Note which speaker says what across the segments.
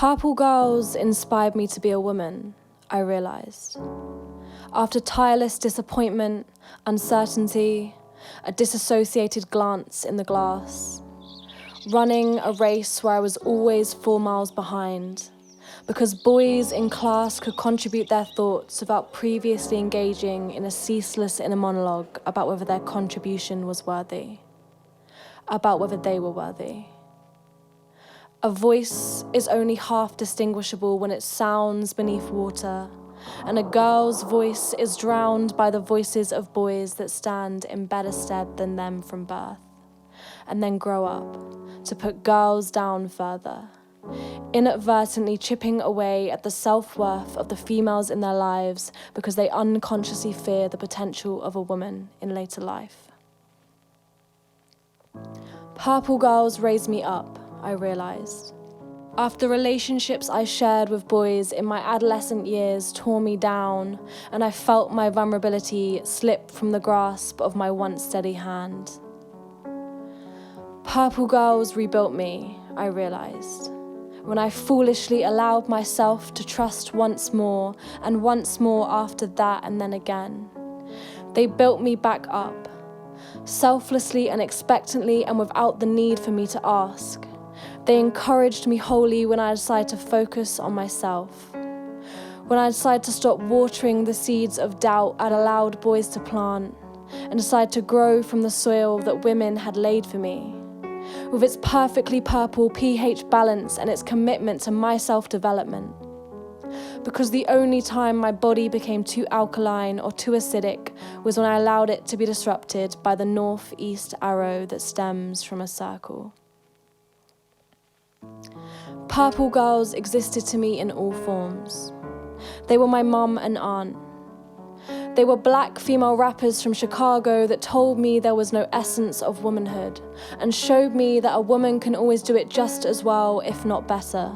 Speaker 1: Purple girls inspired me to be a woman, I realized. After tireless disappointment, uncertainty, a disassociated glance in the glass, running a race where I was always 4 miles behind, because boys in class could contribute their thoughts without previously engaging in a ceaseless inner monologue about whether their contribution was worthy, about whether they were worthy. A voice is only half distinguishable when it sounds beneath water, and a girl's voice is drowned by the voices of boys that stand in better stead than them from birth, and then grow up to put girls down further, inadvertently chipping away at the self-worth of the females in their lives because they unconsciously fear the potential of a woman in later life. Purple girls raised me up, I realized. After relationships I shared with boys in my adolescent years tore me down, and I felt my vulnerability slip from the grasp of my once steady hand. Purple girls rebuilt me, I realized, when I foolishly allowed myself to trust once more, and once more after that, and then again. They built me back up, selflessly and expectantly, and without the need for me to ask. They encouraged me wholly when I decided to focus on myself. When I decided to stop watering the seeds of doubt I'd allowed boys to plant, and decided to grow from the soil that women had laid for me, with its perfectly purple pH balance and its commitment to my self-development. Because the only time my body became too alkaline or too acidic was when I allowed it to be disrupted by the northeast arrow that stems from a circle. Purple girls existed to me in all forms. They were my mum and aunt. They were black female rappers from Chicago that told me there was no essence of womanhood and showed me that a woman can always do it just as well, if not better.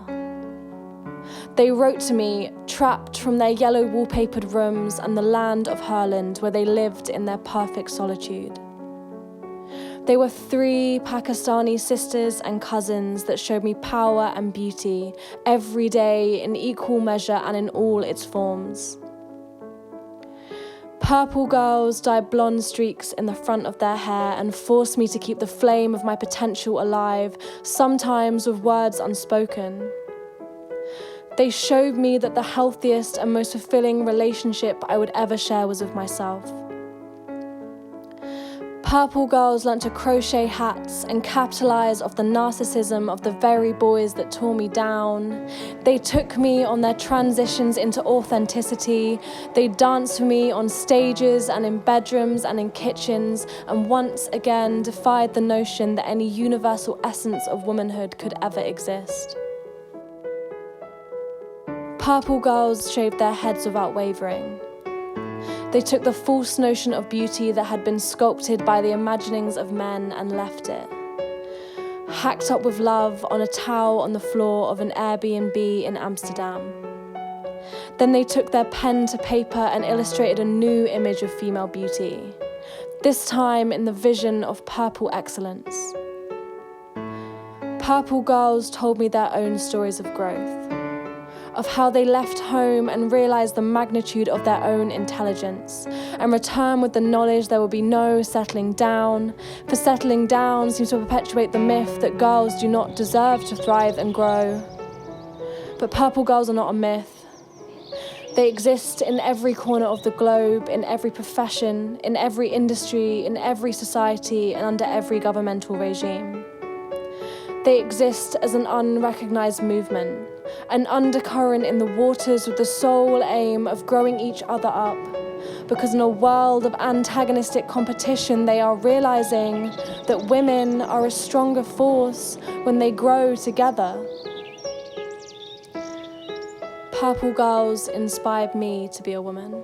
Speaker 1: They wrote to me, trapped from their yellow wallpapered rooms and the land of Herland where they lived in their perfect solitude. They were 3 Pakistani sisters and cousins that showed me power and beauty every day in equal measure and in all its forms. Purple girls dyed blonde streaks in the front of their hair and forced me to keep the flame of my potential alive, sometimes with words unspoken. They showed me that the healthiest and most fulfilling relationship I would ever share was with myself. Purple girls learnt to crochet hats and capitalize off the narcissism of the very boys that tore me down. They took me on their transitions into authenticity. They danced for me on stages and in bedrooms and in kitchens, and once again defied the notion that any universal essence of womanhood could ever exist. Purple girls shaved their heads without wavering. They took the false notion of beauty that had been sculpted by the imaginings of men and left it, hacked up with love on a towel on the floor of an Airbnb in Amsterdam. Then they took their pen to paper and illustrated a new image of female beauty, this time in the vision of purple excellence. Purple girls told me their own stories of growth, of how they left home and realized the magnitude of their own intelligence, and returned with the knowledge there will be no settling down, for settling down seems to perpetuate the myth that girls do not deserve to thrive and grow. But purple girls are not a myth. They exist in every corner of the globe, in every profession, in every industry, in every society, and under every governmental regime. They exist as an unrecognized movement, an undercurrent in the waters with the sole aim of growing each other up, because in a world of antagonistic competition, they are realizing that women are a stronger force when they grow together. Purple girls inspired me to be a woman.